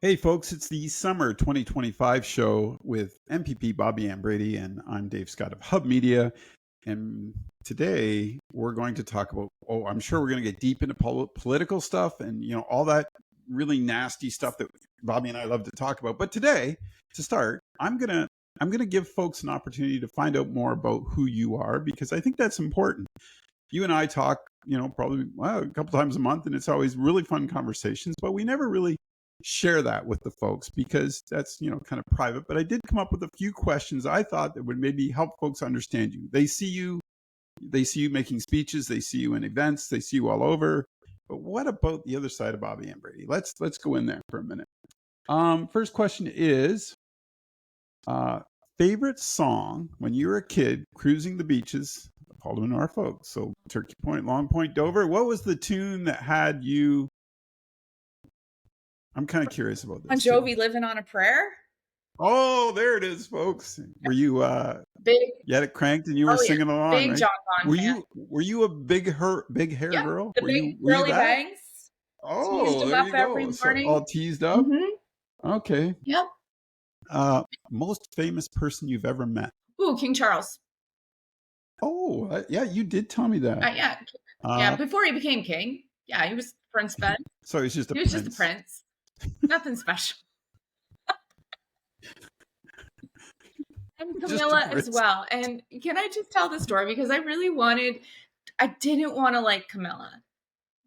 Hey, folks, it's the summer 2025 show with MPP Bobbi and Brady, and I'm Dave Scott of Hub Media. And today we're going to talk about, I'm sure we're going to get deep into political stuff and, all that really nasty stuff that Bobbi and I love to talk about. But today, to start, I'm going to give folks an opportunity to find out more about who you are, because I think that's important. You and I talk, probably a couple times a month, and it's always really fun conversations, but we never really share that with the folks because that's kind of private. But I did come up with a few questions I thought that would maybe help folks understand you. They see you making speeches, they see you in events, they see you all over. But what about the other side of Bobbi and Brady? Let's go in there for a minute. First question is favorite song when you were a kid cruising the beaches of Haldeman, Norfolk, so Turkey Point, Long Point, Dover. What was the tune that had you? I'm kind of curious about this. Bon Jovi, Living on a Prayer. Oh, there it is, folks. Were you big? You had it cranked and you were singing along, big right? John Bon fan. Were you a big hair girl? The big curly bangs. Oh, teased them there up you go. every morning. So all teased up. Mm-hmm. Okay. Yep. Most famous person you've ever met? Ooh, King Charles. Oh, yeah, you did tell me that. Yeah, before he became king. Yeah, he was Prince Ben. So he's just a prince. He was just a prince. Nothing special. And Camilla as well. And can I just tell the story? Because I didn't want to like Camilla.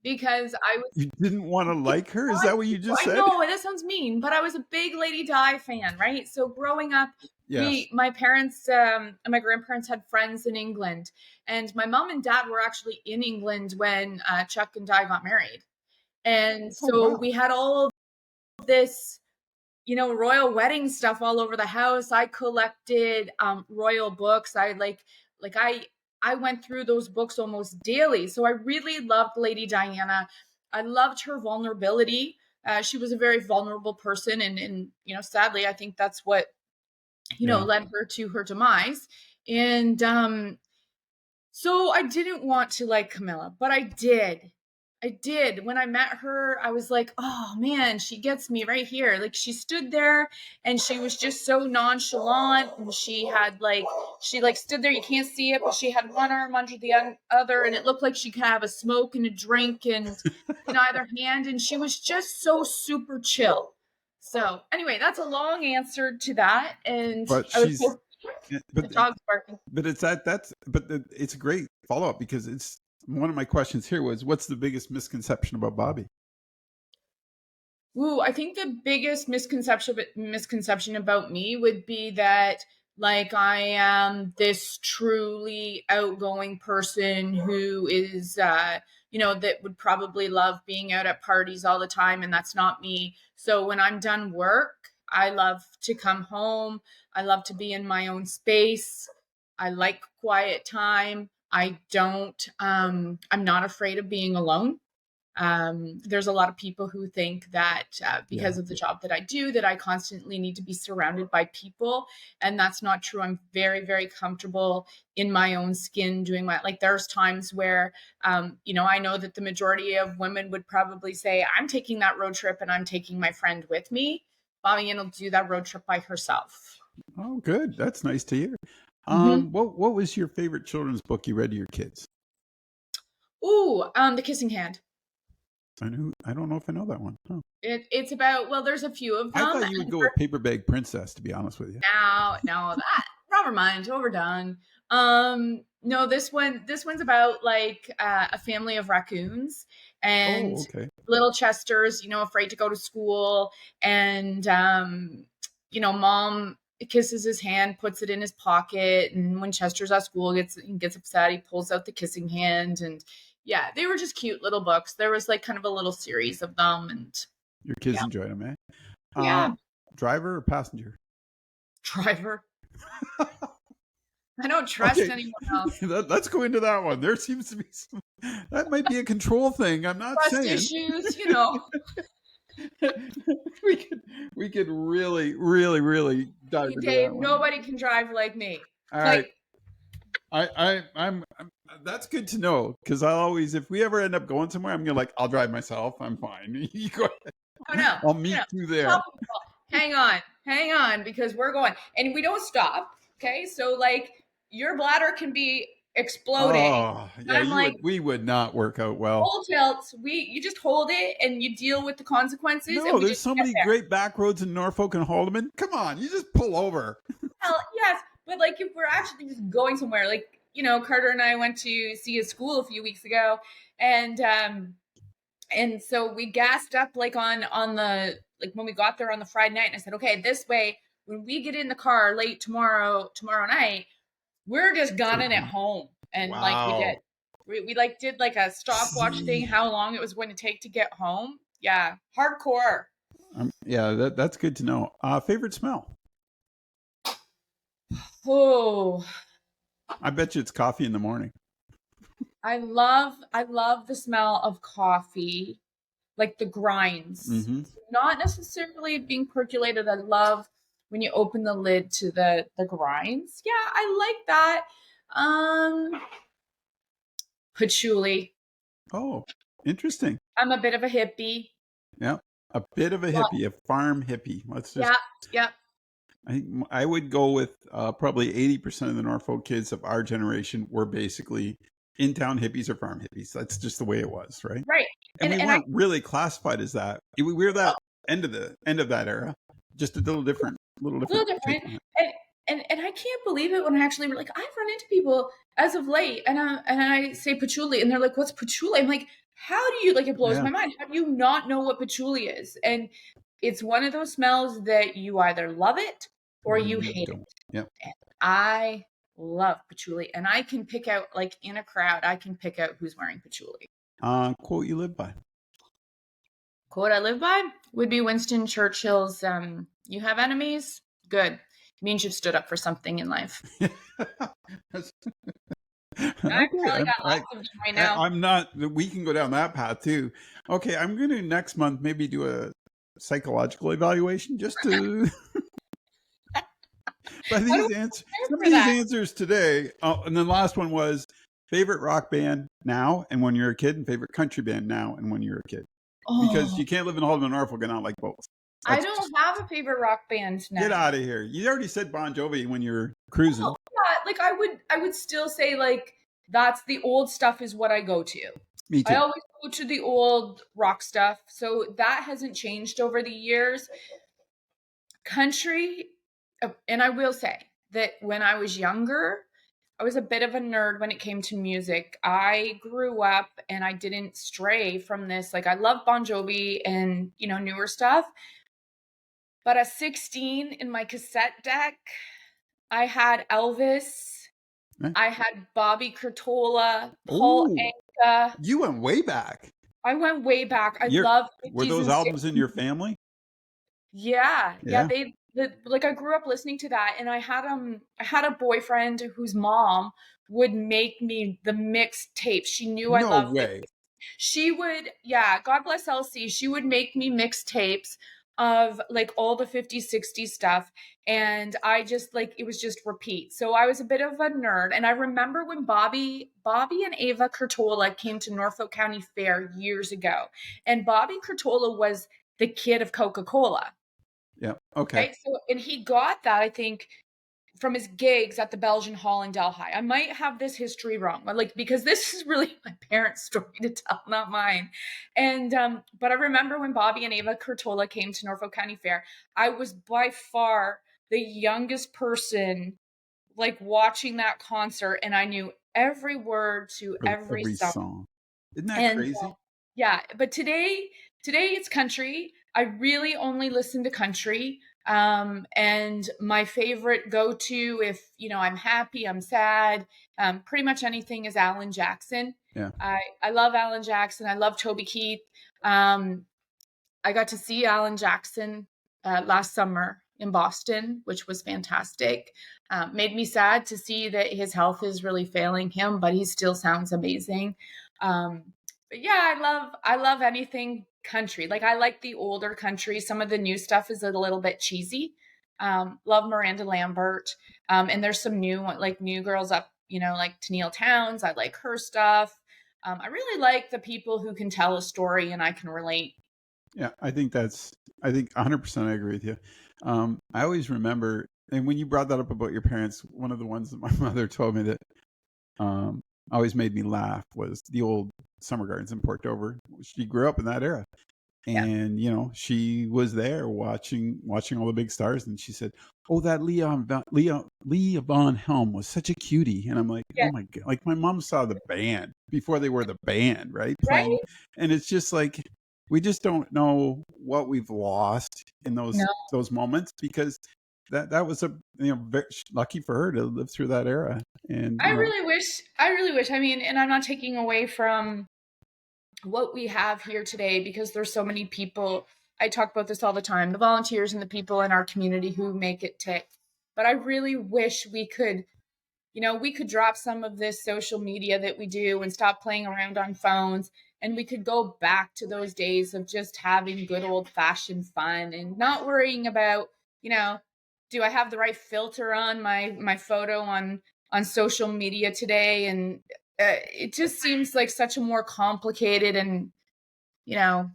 Because You didn't want to like her? Is that what you just said? I know, that sounds mean, but I was a big Lady Di fan, right? So growing up, yes. My parents and my grandparents had friends in England, and my mom and dad were actually in England when Chuck and Di got married. And so we had all of this, royal wedding stuff all over the house. I collected royal books. I went through those books almost daily. So I really loved Lady Diana. I loved her vulnerability. She was a very vulnerable person. And sadly, I think that's what, led her to her demise. And so I didn't want to like Camilla, but I did. When I met her, I was like, oh man, she gets me right here. Like, she stood there and she was just so nonchalant, and she stood there, you can't see it, but she had one arm under the other, and it looked like she could have a smoke and a drink and in either hand, and she was just so super chill. So anyway, that's a long answer to that. And but the dog's barking. But it's it's a great follow-up, because it's one of my questions here was, what's the biggest misconception about Bobbi? Ooh, I think the biggest misconception about me would be that, like, I am this truly outgoing person who is, that would probably love being out at parties all the time, and that's not me. So when I'm done work, I love to come home. I love to be in my own space. I like quiet time. I'm not afraid of being alone. There's a lot of people who think that because of the job that I do, that I constantly need to be surrounded by people. And that's not true. I'm very, very comfortable in my own skin doing there's times where, I know that the majority of women would probably say, I'm taking that road trip and I'm taking my friend with me. Bobbi will do that road trip by herself. Oh, good. That's nice to hear. What was your favorite children's book you read to your kids? Ooh, The Kissing Hand. I don't know if I know that one. Oh. It's about, there's a few of them. I thought you would go with Paper Bag Princess, to be honest with you. No, that never mind, overdone. No, this one's about a family of raccoons and little Chester's, afraid to go to school, and mom kisses his hand, puts it in his pocket, and when Chester's at school gets upset, he pulls out the kissing hand. And yeah, they were just cute little books. There was kind of a little series of them, and your kids enjoyed them, eh? Yeah. Driver or passenger? Driver. I don't trust anyone else. Let's go into that one. There seems to be that might be a control thing. I'm not trust saying issues, we could really dive into Dave, that one. Nobody can drive like me. All right. I'm that's good to know, because I'll always, if we ever end up going somewhere, I'm gonna I'll drive myself. I'm fine. You go ahead. no. I'll meet you there. Hang on, because we're going, and we don't stop. Okay, so like your bladder can be exploding. Oh, yeah, I'm like, we would not work out well. full tilt. You just hold it and you deal with the consequences. And No, we there's just so get many there. great back roads in Norfolk and Haldeman. Come on, you just pull over. Hell, yes, but like if we're actually just going somewhere, like Carter and I went to see a school a few weeks ago, and so we gassed up like on the like when we got there on the Friday night, and I said, okay, this way when we get in the car late tomorrow night, we're just gunning it home. And like we did. We like did like a stopwatch thing, how long it was going to take to get home. Yeah, hardcore. Yeah, that's good to know. Favorite smell? Oh, I bet you it's coffee in the morning. I love the smell of coffee, like the grinds. Mm-hmm. Not necessarily being percolated. I love when you open the lid to the grinds. Yeah, I like that. Patchouli. Oh, interesting. I'm a bit of a hippie. Yeah, a bit of a hippie, a farm hippie. Let's just. Yeah. I would go with probably 80% of the Norfolk kids of our generation were basically in-town hippies or farm hippies. That's just the way it was, right? Right. And we weren't really classified as that. We were that end of that era, just a little different. And I can't believe it when I actually like I've run into people as of late, and I say patchouli, and they're like, "What's patchouli?" I'm like, "How do you like?" It blows my mind. How do you not know what patchouli is? And it's one of those smells that you either love it or you hate it. Yep. And I love patchouli, and I can pick out, like in a crowd, I can pick out who's wearing patchouli. Quote you live by. Quote I live by would be Winston Churchill's, "You have enemies? Good. It means you've stood up for something in life." I probably got lots of them right now. I'm not. We can go down that path too. Okay, I'm going to next month maybe do a psychological evaluation just to. But some of these answers today, and then the last one was favorite rock band now and when you're a kid, and favorite country band now and when you're a kid. Because you can't live in Haldeman, Norfolk, and not like both. I don't have a favorite rock band now. Get out of here! You already said Bon Jovi when you're cruising. Oh, yeah, like I would still say like that's the old stuff is what I go to. Me too. I always go to the old rock stuff, so that hasn't changed over the years. Country, and I will say that when I was younger, I was a bit of a nerd when it came to music. I grew up and I didn't stray from this. Like I love Bon Jovi and newer stuff. But at 16 in my cassette deck, I had Elvis. I had Bobby Curtola, Paul Anka. You went way back. I went way back. I love. Were those albums in your family? Yeah. Like I grew up listening to that, and I had a boyfriend whose mom would make me the mixed tapes. She knew I loved it. She would, God bless Elsie. She would make me mixed tapes of like all the 50s, 60s stuff. And I just like, it was just repeat. So I was a bit of a nerd. And I remember when Bobbi and Ava Curtola came to Norfolk County Fair years ago. And Bobby Curtola was the kid of Coca-Cola. Yeah. Okay. Right? So, and he got that, I think, from his gigs at the Belgian Hall in Delhi. I might have this history wrong, but like, because this is really my parents' story to tell, not mine. And, but I remember when Bobbi and Ava Curtola came to Norfolk County Fair, I was by far the youngest person like watching that concert, and I knew every word to every song. Isn't that crazy? Yeah. But today it's country. I really only listen to country. And my favorite go-to, if I'm happy, I'm sad, pretty much anything, is Alan Jackson. Yeah. I love Alan Jackson. I love Toby Keith. I got to see Alan Jackson last summer in Boston, which was fantastic. Made me sad to see that his health is really failing him, but he still sounds amazing. But yeah, I love anything country. Like I like the older country. Some of the new stuff is a little bit cheesy. Love Miranda Lambert. And there's some new girls up, like Tennille Towns. I like her stuff. I really like the people who can tell a story and I can relate Yeah, I think 100% I agree with you. I always remember, and when you brought that up about your parents, one of the ones that my mother told me that um, always made me laugh was the old summer gardens in Port Dover. She grew up in that era, Yeah. and she was there watching all the big stars, and she said, "Oh, that Leah Von Helm was such a cutie," and I'm like, Yeah. "Oh my god!" Like my mom saw the band before they were the band, right? Playing, Right? and it's just like we just don't know what we've lost in No. those moments because that was a very lucky for her to live through that era, and I really wish, I mean, and I'm not taking away from what we have here today because there's so many people. I talk about this all the time, the volunteers and the people in our community who make it tick. But I really wish we could drop some of this social media that we do and stop playing around on phones, and we could go back to those days of just having good old fashioned fun and not worrying about, do I have the right filter on my photo on social media today? And it just seems like such a more complicated and, you know,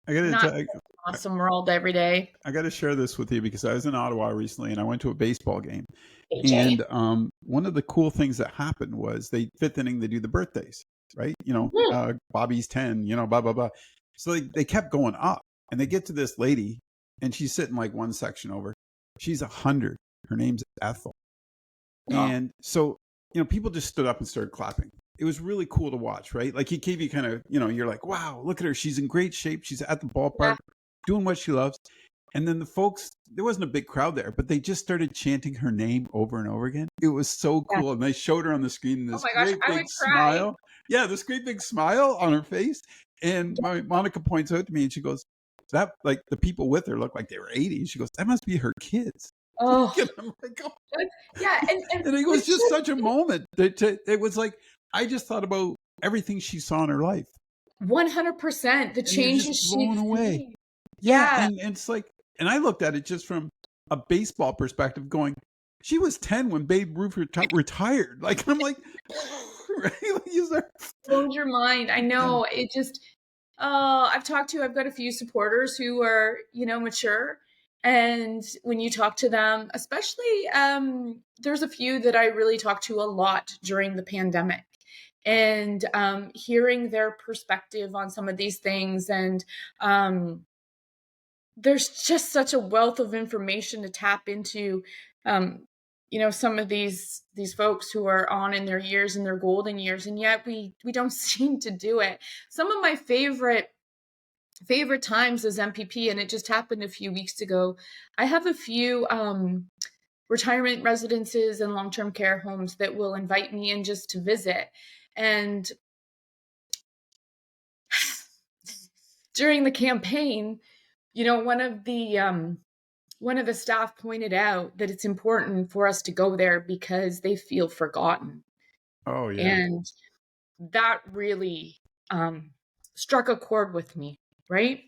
I gotta not tell. awesome world every day. I got to share this with you because I was in Ottawa recently and I went to a baseball game. AJ. And one of the cool things that happened was fifth inning, they do the birthdays, right? Mhm. Bobby's 10, blah, blah, blah. So they kept going up and they get to this lady and she's sitting like one section over. She's 100. Her name's Ethel. Oh, And so, people just stood up and started clapping. It was really cool to watch, right? Like he gave you kind of, you're like, wow, look at her. She's in great shape. She's at the yeah. ballpark doing what she loves. And then the folks, there wasn't a big crowd there, but they just started chanting her name over and over again. It was so Yeah. cool. And they showed her on the screen Oh this my gosh, great I big would cry. smile. Yeah, this great big smile on her face. And Monica points out to me and she goes, that like the people with her looked like they were 80. She goes, that must be her kids. Oh, And I'm like, oh. yeah, and And it was it's just just such a moment that it was like, I just thought about everything she saw in her life. 100% the And you're just changes blown she's away. made. Yeah, Yeah. and it's like, and I looked at it just from a baseball perspective, going, she was 10 when Babe Ruth retired. Like I'm like, right? Like, Blows your mind. I yeah, know. I've got a few supporters who are, mature. And when you talk to them, especially, there's a few that I really talked to a lot during the pandemic. And hearing their perspective on some of these things, and there's just such a wealth of information to tap into. um some of these folks who are on in their years, in their golden years, and yet we don't seem to do it. Some of my favorite times as MPP, and it just happened a few weeks ago. I have a few retirement residences and long-term care homes that will invite me in just to visit. And during the campaign, one of the staff pointed out that it's important for us to go there because they feel forgotten. oh yeah, And that really struck a chord with me, right?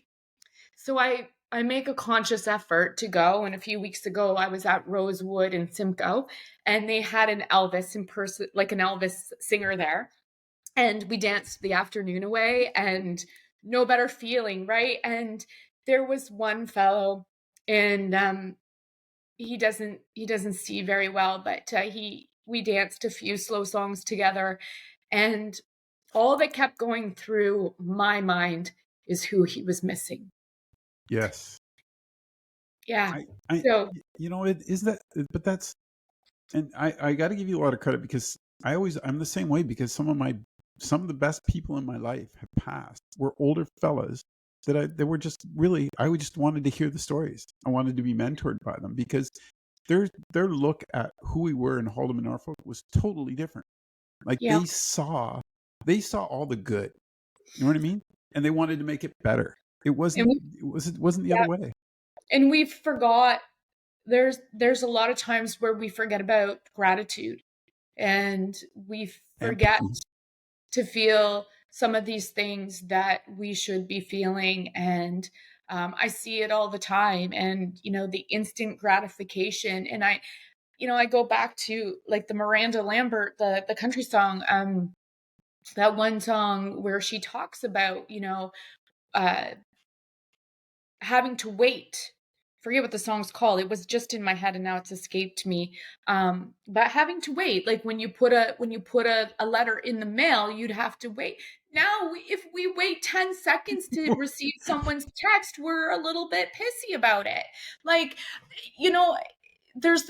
So I make a conscious effort to go. And a few weeks ago, I was at Rosewood in Simcoe, and they had an Elvis like an Elvis singer there. And we danced the afternoon away, and no better feeling, right? And there was one fellow, and he doesn't see very well, but he we danced a few slow songs together, and all that kept going through my mind is who he was missing. yes. Yeah. I So it is that, but that's, and I got to give you a lot of credit because I'm the same way because some of the best people in my life have passed were older fellas that were just really, I just wanted to hear the stories. I wanted to be mentored by them because their look at who we were in Haldeman, Norfolk was totally different. Like yeah, they saw all the good. You know what I mean? And they wanted to make it better. It and wasn't we it wasn't the other yeah, way. and we forgot. There's a lot of times where we forget about gratitude, and we forget Empathy. to feel some of these things that we should be feeling. And I see it all the time, and the instant gratification. And I go back to like the Miranda Lambert, the country song, that one song where she talks about uh having to wait. Forget what the song's called. It was just in my head and now it's escaped me. But having to wait, like when you put a letter in the mail, you'd have to wait. Now, if we wait 10 seconds to receive someone's text, we're a little bit pissy about it. Like, you know, there's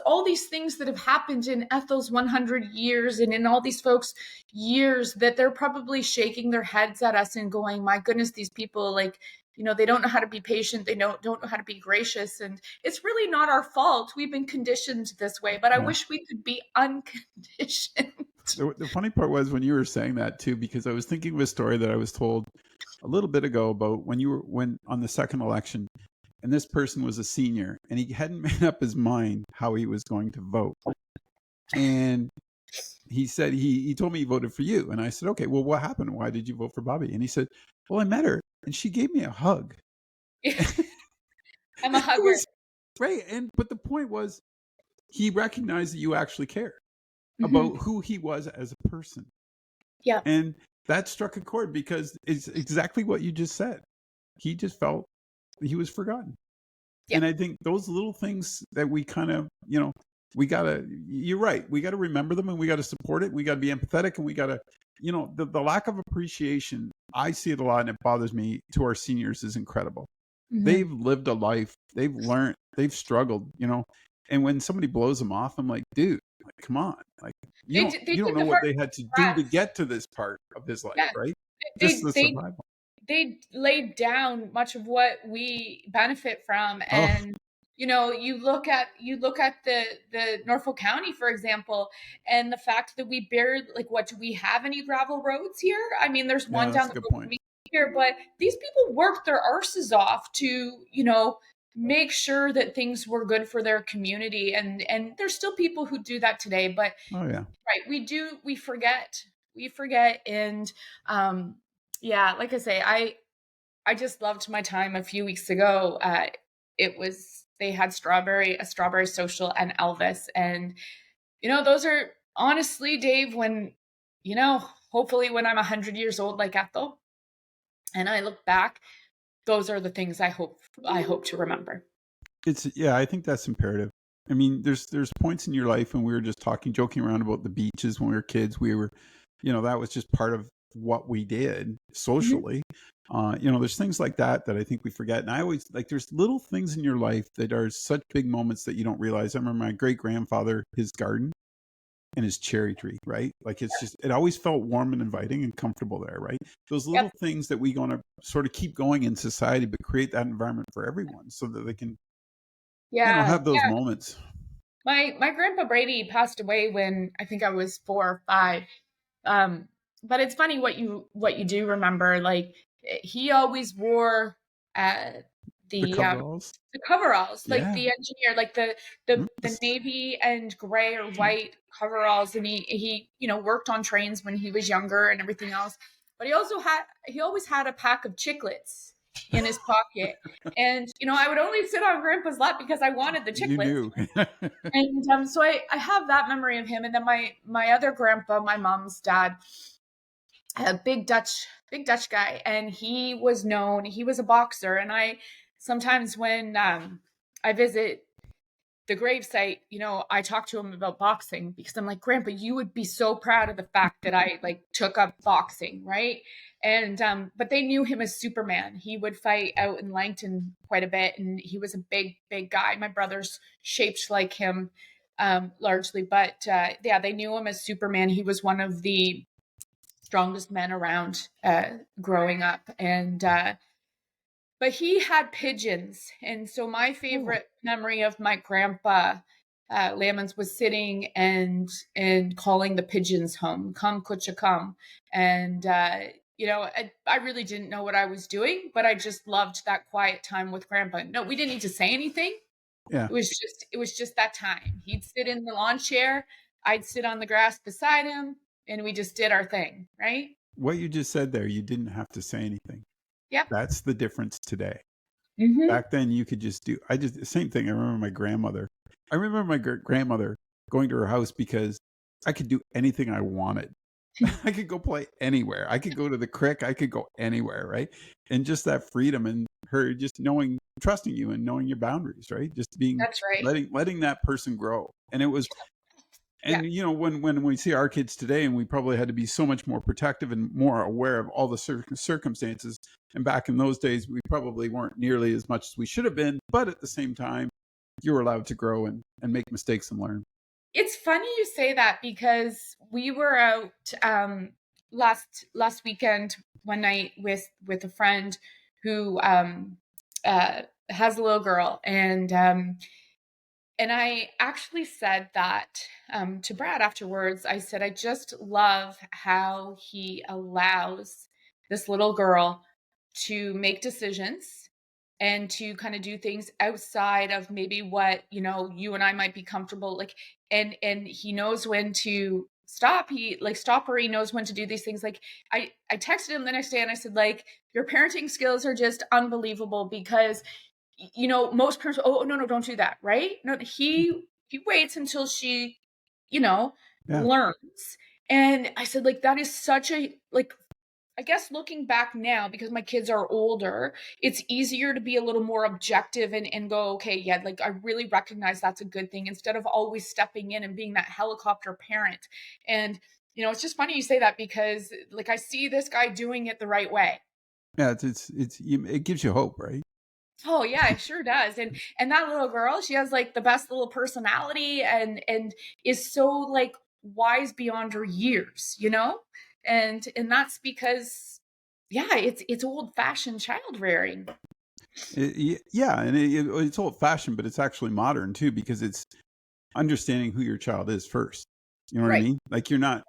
all these things that have happened in Ethel's 100 years and in all these folks' years that they're probably shaking their heads at us and going, my goodness, these people, like, they don't know how to be patient. They don't know how to be gracious. And it's really not our fault. We've been conditioned this way, but I wish we could be unconditioned. The funny part was when you were saying that too, because I was thinking of a story that I was told a little bit ago about when on the second election, and this person was a senior and he hadn't made up his mind how he was going to vote. And he said, he told me he voted for you. And I said, okay, well, what happened? Why did you vote for Bobbi? And he said, well, I met her and she gave me a hug. I'm a hugger. Right. But the point was, he recognized that you actually care about who he was as a person. Yeah. And that struck a chord because it's exactly what you just said. He just felt he was forgotten. Yeah. And I think those little things that we kind of, you're right. We got to remember them and we got to support it. We got to be empathetic and we got to, the lack of appreciation, I see it a lot and it bothers me, to our seniors is incredible. They've lived a life. They've learned, they've struggled, and when somebody blows them off, I'm like, dude, come on. Like, you don't know what they had to do to get to this part of his life, right? Just the survival. They laid down much of what we benefit from. And, you look at the Norfolk County, for example, and the fact that we barely, like, what, do we have any gravel roads here? I mean, there's one down the road from me here, but these people worked their arses off to, make sure that things were good for their community. And there's still people who do that today, but right. We forget. And, like I say, I just loved my time a few weeks ago. They had a strawberry social and Elvis. And, those are honestly, Dave, when, hopefully when I'm 100 years old, like Ethel, and I look back, those are the things I hope to remember. I think that's imperative. I mean, there's points in your life when we were just joking around about the beaches when we were kids. We were, that was just part of what we did socially. There's things like that I think we forget. And I always, like, there's little things in your life that are such big moments that you don't realize. I remember my great grandfather, his garden and his cherry tree, right? Like, it's just, it always felt warm and inviting and comfortable there, right? Those little things that we going to sort of keep going in society, but create that environment for everyone so that they can, have those moments. My grandpa Brady passed away when I think I was 4 or 5. But it's funny what you do remember. Like, he always wore the coveralls, like the engineer, like the navy and gray or white coveralls, and he worked on trains when he was younger and everything else. But he always had a pack of chiclets in his pocket, and I would only sit on Grandpa's lap because I wanted the chiclets. And so I have that memory of him. And then my other grandpa, my mom's dad, a big Dutch guy, and he was a boxer. And I sometimes, when I visit the gravesite, I talk to him about boxing because I'm like, Grandpa, you would be so proud of the fact that I took up boxing, right? And but they knew him as Superman. He would fight out in Langton quite a bit, and he was a big guy. My brother's shaped like him, largely, but they knew him as Superman. He was one of the strongest men around growing up, and but he had pigeons. And so my favorite memory of my grandpa Lamons was sitting and calling the pigeons home, come kutcha come. And I really didn't know what I was doing, but I just loved that quiet time with Grandpa. No, we didn't need to say anything. It was just that time. He'd sit in the lawn chair, I'd sit on the grass beside him, and we just did our thing, right? What you just said there, you didn't have to say anything. Yep. That's the difference today. Back then, you could just do. Same thing. I remember my grandmother. I remember my grandmother going to her house because I could do anything I wanted. I could go play anywhere. I could go to the creek. I could go anywhere, right? And just that freedom. And her just trusting you and knowing your boundaries, right? Just That's right. letting that person grow. And it was, Yeah. and when we see our kids today, and we probably had to be so much more protective and more aware of all the circumstances. And back in those days, we probably weren't nearly as much as we should have been. But at the same time, you were allowed to grow and make mistakes and learn. It's funny you say that because we were out last weekend one night with a friend who has a little girl, and I actually said that to Brad afterwards. I said, I just love how he allows this little girl to make decisions and to kind of do things outside of maybe what, you and I might be comfortable, like, and he knows when to stop. He like stop, or he knows when to do these things. Like I texted him the next day and I said, like, your parenting skills are just unbelievable, because most parents, oh no, don't do that, right? No, he waits until she, Yeah. learns. And I said, like, that is such a, like, I guess looking back now, because my kids are older, it's easier to be a little more objective and go, okay, yeah, like, I really recognize that's a good thing, instead of always stepping in and being that helicopter parent. And, it's just funny you say that, because like, I see this guy doing it the right way. Yeah. It gives you hope, right? Oh yeah, it sure does. And that little girl, she has like the best little personality, and is so like wise beyond her years, And that's because, yeah, it's old-fashioned child rearing. Yeah, and it's old fashioned, but it's actually modern too, because it's understanding who your child is first. You know what I Right. mean? Like, you're not,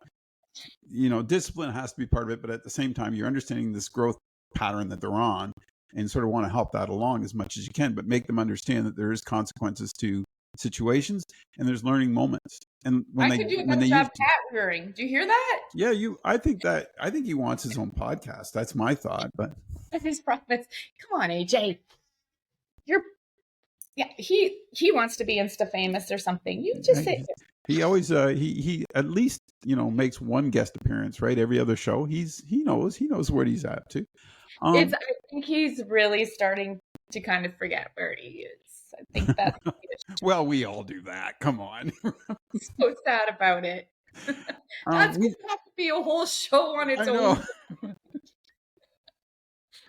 discipline has to be part of it, but at the same time, you're understanding this growth pattern that they're on, and sort of want to help that along as much as you can, but make them understand that there is consequences to situations, and there's learning moments. And I could do a better job cat rearing. Do you hear that? yeah, I think he wants his own podcast. That's my thought, but His profits. Come on, AJ. Yeah, he wants to be Insta famous or something. You just say he always he at least makes one guest appearance, right? Every other show, he knows what he's at too. I think he's really starting to kind of forget where he is. I think that's well, we all do that. Come on. So sad about it. That's going to have to be a whole show on its own.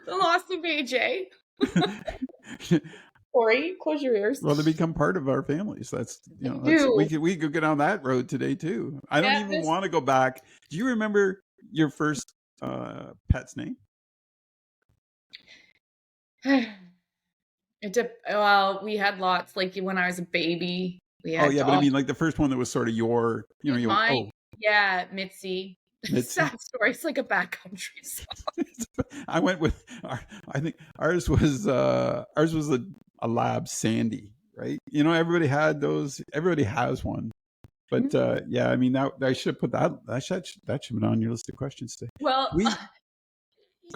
The loss of AJ. Corey, close your ears. Well, they become part of our families. That's we could get on that road today too. I don't even want to go back. Do you remember your first pet's name? Well, we had lots. Like when I was a baby, we had. Oh yeah, but I mean, like the first one that was sort of your, mine. Yeah, Mitzi. Sad story. It's like a backcountry song. I went with I think ours was a lab, Sandy, right? Everybody had those. Everybody has one. But yeah, I mean, I should have put that should have been on your list of questions today. Well,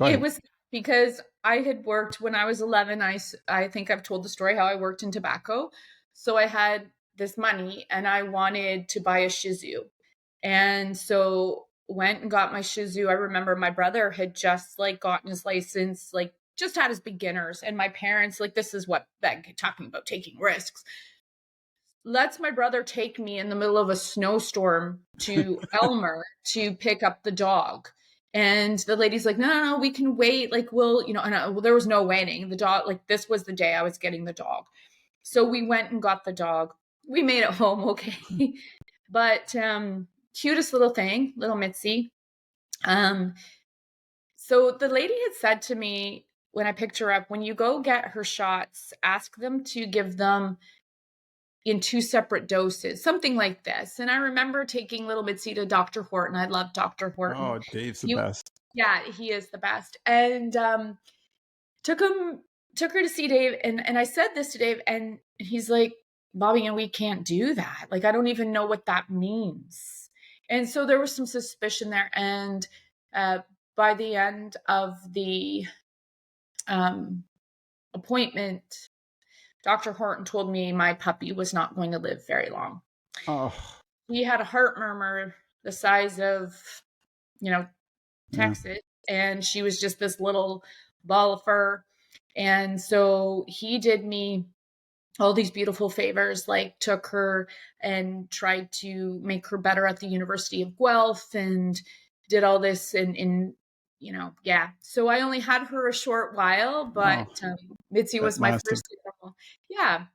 it was because I had worked when I was 11. I think I've told the story how I worked in tobacco. So I had this money and I wanted to buy a Shih Tzu. And so went and got my Shih Tzu. I remember my brother had just like gotten his license, like just had his beginners. And my parents, like, this is what talking about taking risks. Lets my brother take me in the middle of a snowstorm to Elmer to pick up the dog. And the lady's like, no, we can wait. Like, we'll, there was no waiting. The dog, like, this was the day I was getting the dog. So we went and got the dog. We made it home okay. But cutest little thing, little Mitzi. So the lady had said to me when I picked her up, when you go get her shots, ask them to give them in 2 separate doses, something like this. And I remember taking little Mitzi to Dr. Horton. I love Dr. Horton. Oh, Dave's the best. Yeah, he is the best. And took her to see Dave. And I said this to Dave, and he's like, Bobbi, and we can't do that. Like, I don't even know what that means. And so there was some suspicion there. And by the end of the appointment, Dr. Horton told me my puppy was not going to live very long. Oh. He had a heart murmur the size of, Texas. Yeah. And she was just this little ball of fur. And so he did me all these beautiful favors, like took her and tried to make her better at the University of Guelph and did all this in yeah. So I only had her a short while, but Mitzi that was my lasted. first girl. Yeah.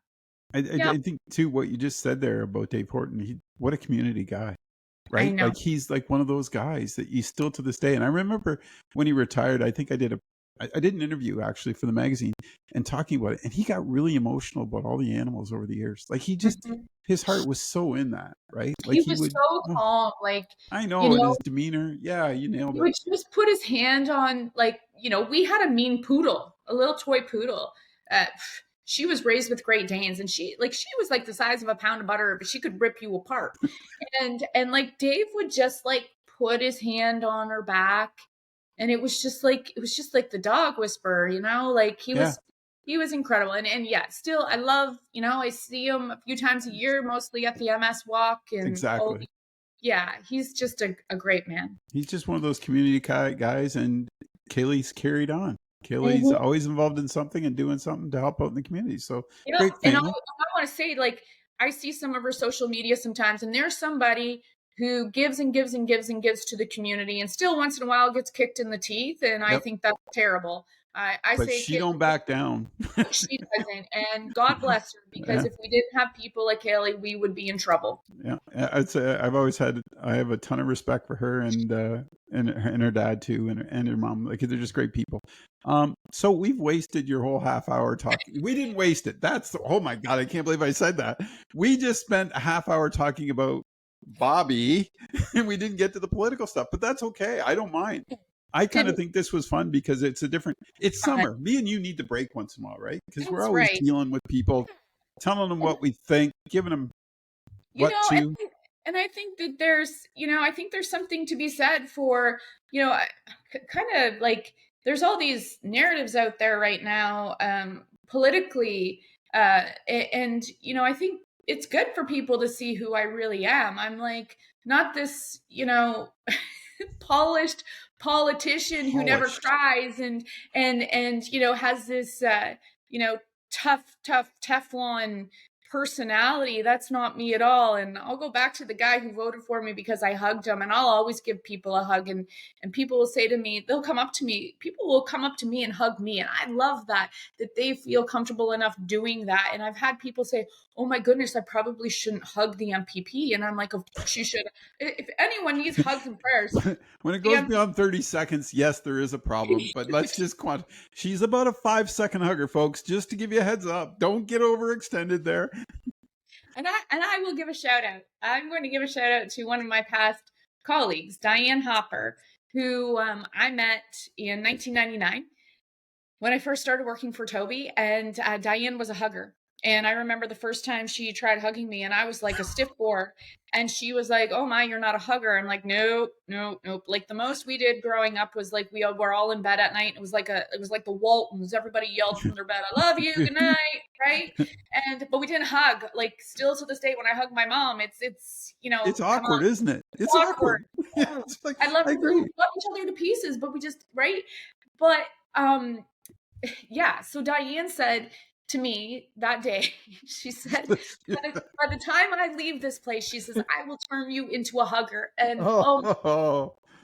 I think too what you just said there about Dave Horton, what a community guy. I Right? know. Like he's like one of those guys that you still to this day. And I remember when he retired, I think I did an interview actually for the magazine and talking about it. And he got really emotional about all the animals over the years. Like he just, his heart was so in that, right? Like He he was would, so calm, like, I you know, and know, his demeanor. Yeah, you nailed he it. would just put his hand on, like, we had a mean poodle, a little toy poodle. She was raised with Great Danes, and she was like the size of a pound of butter, but she could rip you apart. And like Dave would just like put his hand on her back, and it was just like the dog whisperer, like he Yeah, was incredible. And yeah, still I love, I see him a few times a year, mostly at the MS walk and all. exactly. Yeah, he's just a great man. He's just one of those community guys. And Kaylee's carried on. Kaylee's Mhm. always involved in something and doing something to help out in the community. So Yep. great And I family. want to say, like, I see some of her social media sometimes, and there's somebody who gives and gives and gives and gives to the community, and still once in a while gets kicked in the teeth, and I Yep. think that's terrible. I But say, she don't back down. she doesn't, and God bless her, because Yeah. if we didn't have people like Kaylee, we would be in trouble. Yeah, I'd say I have a ton of respect for her and her dad too, and her mom. Like they're just great people. So we've wasted your whole half hour talking. We didn't waste it. Oh my God, I can't believe I said that. We just spent a half hour talking about Bobbi, and we didn't get to the political stuff. But that's okay. I don't mind. I kind of think this was fun because it's summer. Me and you need to break once in a while, right? Because we're That's always right. dealing with people, telling them what we think, giving them what to. And I think that there's something to be said for, kind of like there's all these narratives out there right now, politically, and I think it's good for people to see who I really am. I'm like not this, polished politician who never Polished. cries and has this tough Teflon personality. That's not me at all. And I'll go back to the guy who voted for me because I hugged him, and I'll always give people a hug. And people will say to me, people will come up to me and hug me, and I love that they feel comfortable enough doing that. And I've had people say, oh my goodness, I probably shouldn't hug the MPP. And I'm like, of course you should. If anyone needs hugs and prayers, When it goes beyond 30 seconds, yes, there is a problem. But let's just she's about a 5-second hugger, folks, just to give you a heads up. Don't get overextended there. And I will give a shout out. I'm going to give a shout out to one of my past colleagues, Diane Hopper, who I met in 1999 when I first started working for Toby. And Diane was a hugger. And I remember the first time she tried hugging me, and I was like a stiff bore. And she was like, oh my, you're not a hugger. I'm like, nope. Like the most we did growing up was like we were all in bed at night. It was like the Waltons. Everybody yelled from their bed, I love you, good night, right? But we didn't hug. Like still to this day, when I hug my mom, it's It's awkward, isn't it? It's awkward. Yeah, it's like, I love agree. We love each other to pieces, but we just right. But yeah. So Diane said to me that day, she said, by the time I leave this place, she says, I will turn you into a hugger. And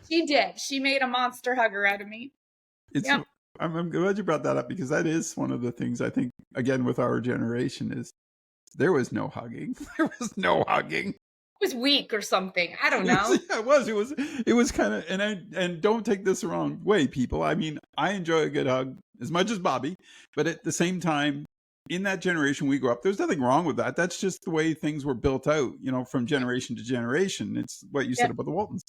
she did. She made a monster hugger out of me. I'm glad you brought that up, because that is one of the things I think, again, with our generation is there was no hugging. There was no hugging. It was weak or something. I don't know. It was kind of, and don't take this the wrong way, people. I mean, I enjoy a good hug as much as Bobbi, but at the same time, in that generation we grew up, there's nothing wrong with that. That's just the way things were built out, from generation to generation. It's what you said about the Waltons.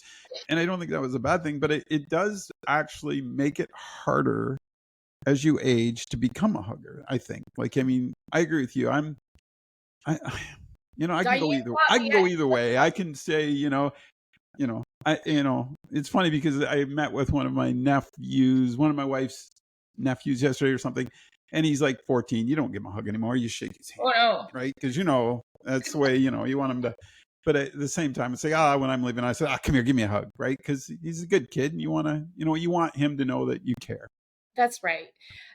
And I don't think that was a bad thing, but it does actually make it harder as you age to become a hugger, I think. Like, I mean, I agree with you. I can go either way. I can say, it's funny because I met with one of my wife's nephews yesterday or something, and he's like 14. You don't give him a hug anymore. You shake his hand, right? Because that's the way you want him to. But at the same time, it's like when I'm leaving, I say, come here, give me a hug, right? Because he's a good kid, and you want him to know that you care. That's right.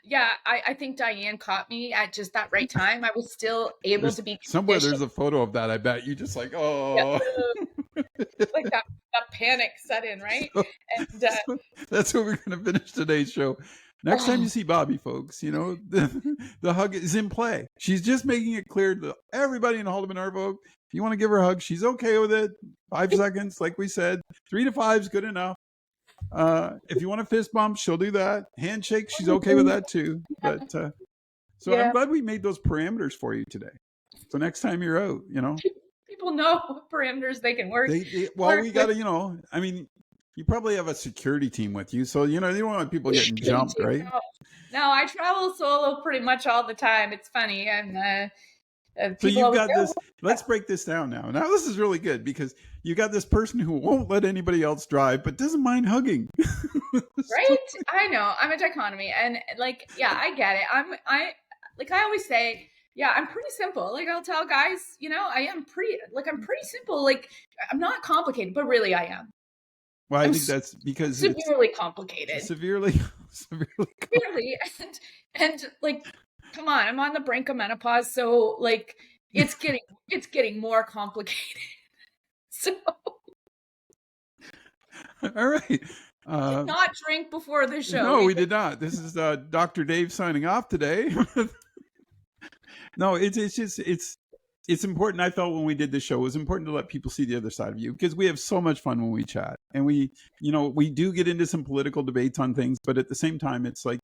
Yeah, I think Diane caught me at just that right time. I was still able to be somewhere there's a photo of that. I bet you just like, yeah, oh, like that panic set in, right? so, And so that's what we're going to finish today's show. Next time you see Bobbi, folks, the hug is in play. She's just making it clear to everybody in Haldeman Norfolk. If you want to give her a hug, she's okay with it. 5 seconds, like we said. 3 to 5 is good enough. If you want a fist bump, she'll do that. Handshake, she's okay with that too. But so I'm glad we made those parameters for you today. So next time you're out, people know what parameters they can work. We got to, I mean, you probably have a security team with you, so you don't want people getting jumped, right? No, I travel solo pretty much all the time. It's funny, and so you've got this. Let's break this down now. Now this is really good because you got this person who won't let anybody else drive, but doesn't mind hugging. Right? I know. I'm a dichotomy, and I get it. I always say, yeah, I'm pretty simple. Like I'll tell guys, I'm pretty simple. Like I'm not complicated, but really I am. Well, I think that's because severely complicated. Severely. And come on, I'm on the brink of menopause, so it's getting more complicated. So all right. did not drink before the show. No, we did not. This is Dr. Dave signing off today. No, it's important. I felt when we did the show, it was important to let people see the other side of you because we have so much fun when we chat, and we do get into some political debates on things, but at the same time, it's like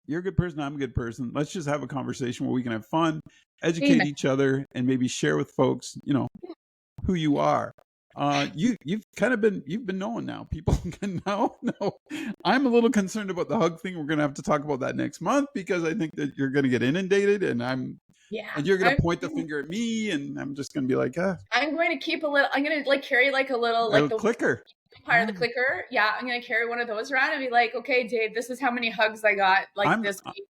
you're a good person, I'm a good person. Let's just have a conversation where we can have fun, educate each other, and maybe share with folks, who you are. You've been known now. People can now know. I'm a little concerned about the hug thing. We're going to have to talk about that next month because I think that you're going to get inundated, and and you're going to point the finger at me, and I'm just going to be like, I'm going to keep I'm going to carry a little the clicker. Part of the clicker. Yeah, I'm going to carry one of those around and be like, okay, Dave, this is how many hugs I got this week.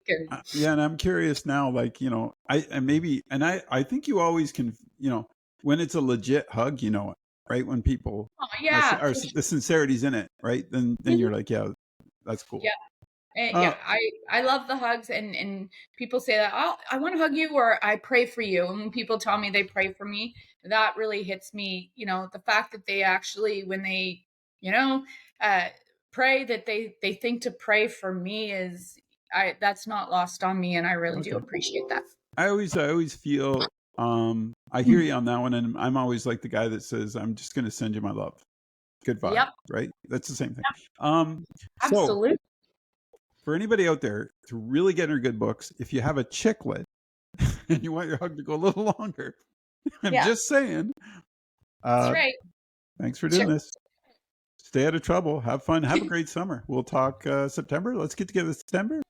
And I'm curious now, I think you always can, when it's a legit hug, right? When people the sincerity's in it, right? Then you're like, yeah, that's cool. Yeah. And I love the hugs, and people say that, oh, I want to hug you, or I pray for you. And when people tell me they pray for me, that really hits me. The fact that they actually, when they, pray, that they think to pray for me that's not lost on me. And I really do appreciate that. I always feel, I hear you on that one. And I'm always like the guy that says, I'm just going to send you my love. Good vibe. Yep. Right. That's the same thing. Yep. Absolutely. So, for anybody out there to really get in her good books, if you have a chicklet and you want your hug to go a little longer, I'm just saying. That's right. Thanks for doing this. Stay out of trouble. Have fun. Have a great summer. We'll talk September. Let's get together September.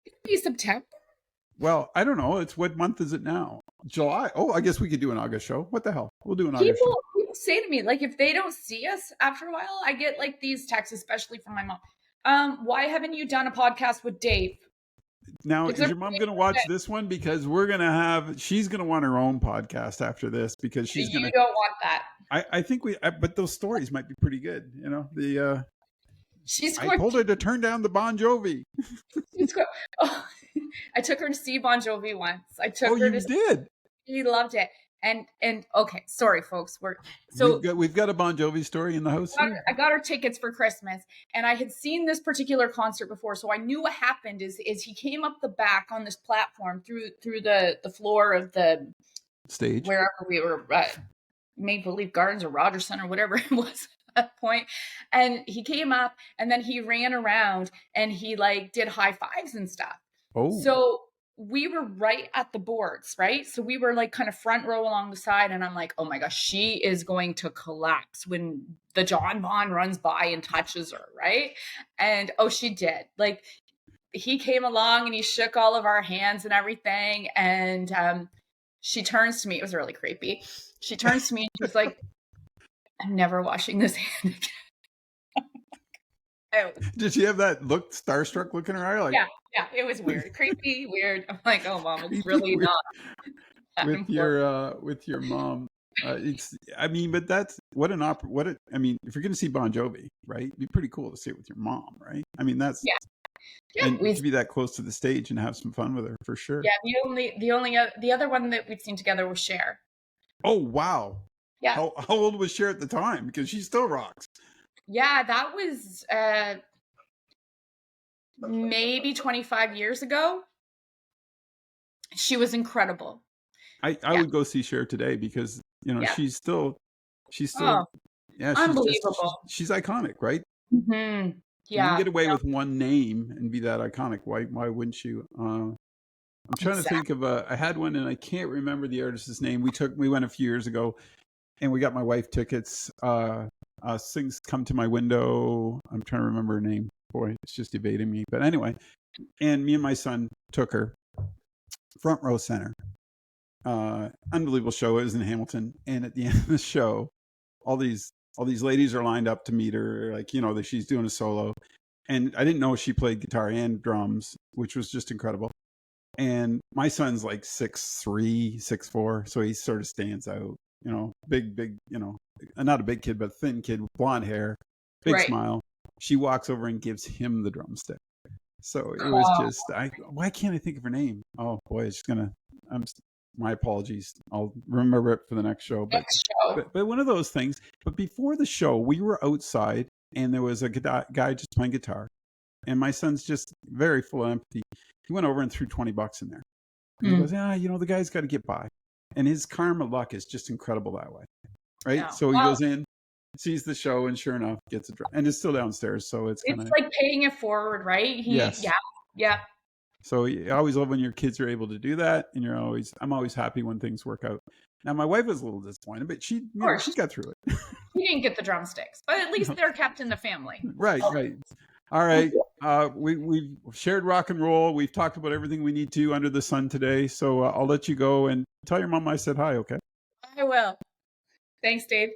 It could be September. Well, I don't know. What month is it now? July. Oh, I guess we could do an August show. What the hell? We'll do an August show. People say to me, if they don't see us after a while, I get these texts, especially from my mom. Why haven't you done a podcast with Dave? Now, is your mom going to watch this one? Because she's going to want her own podcast after this because she's going to. You don't want that. I think but those stories might be pretty good. I told her to turn down the Bon Jovi. I took her to see Bon Jovi once. You did? She loved it. And okay, sorry, folks. We've got a Bon Jovi story in the house. I got her tickets for Christmas, and I had seen this particular concert before, so I knew what happened. Is he came up the back on this platform through the floor of the stage wherever we were, Maple Leaf Gardens or Rogers Center, whatever it was at that point. And he came up, and then he ran around, and he did high fives and stuff. Oh, so. We were right at the boards, right? So we were kind of front row along the side, and I'm like, oh my gosh, she is going to collapse when the John Bon runs by and touches her, right? And she did. He came along and he shook all of our hands and everything, and she turns to me. It was really creepy. She turns to me and she's like, I'm never washing this hand again. Did she have that starstruck look in her eye? Yeah, it was weird, creepy, weird. I'm like, oh, mom, it's really not. With your mom, but that's what an opera. If you're going to see Bon Jovi, right? It'd be pretty cool to see it with your mom, right? That's Yeah, and to be that close to the stage and have some fun with her for sure. Yeah, the other one that we'd seen together was Cher. Oh wow! Yeah. How old was Cher at the time? Because she still rocks. Yeah, that was maybe 25 years ago. She was incredible. I would go see Cher today because she's still unbelievable. She's iconic, right? Mm-hmm. Yeah, you can get away with one name and be that iconic. Why wouldn't you? I'm trying to think of I had one and I can't remember the artist's name. We went a few years ago and we got my wife tickets. Sings Come to My Window. I'm trying to remember her name. Boy, it's just evading me. But anyway, and me and my son took her front row center. Unbelievable show. It was in Hamilton. And at the end of the show, all these ladies are lined up to meet her, like, that she's doing a solo. And I didn't know she played guitar and drums, which was just incredible. And my son's like 6'3", 6'4", so he sort of stands out, big, not a big kid, but thin kid with blonde hair, big smile. She walks over and gives him the drumstick. So it was just, why can't I think of her name? Oh boy, it's my apologies. I'll remember it for the next show. But one of those things. But before the show, we were outside and there was a guy just playing guitar. And my son's just very full of empathy. He went over and threw $20 in there. And he goes, the guy's got to get by. And his karma luck is just incredible that way. Right? Yeah. So he goes in, sees the show, and sure enough, gets a drum. And it's still downstairs. So it's like paying it forward, right? Yes. Yeah. So I always love when your kids are able to do that. And I'm always happy when things work out. Now, my wife was a little disappointed, but she got through it. He didn't get the drumsticks, but at least they're kept in the family. Right. All right. We've shared rock and roll. We've talked about everything we need to under the sun today. So I'll let you go and tell your mom I said hi, okay? I will. Thanks, Dave.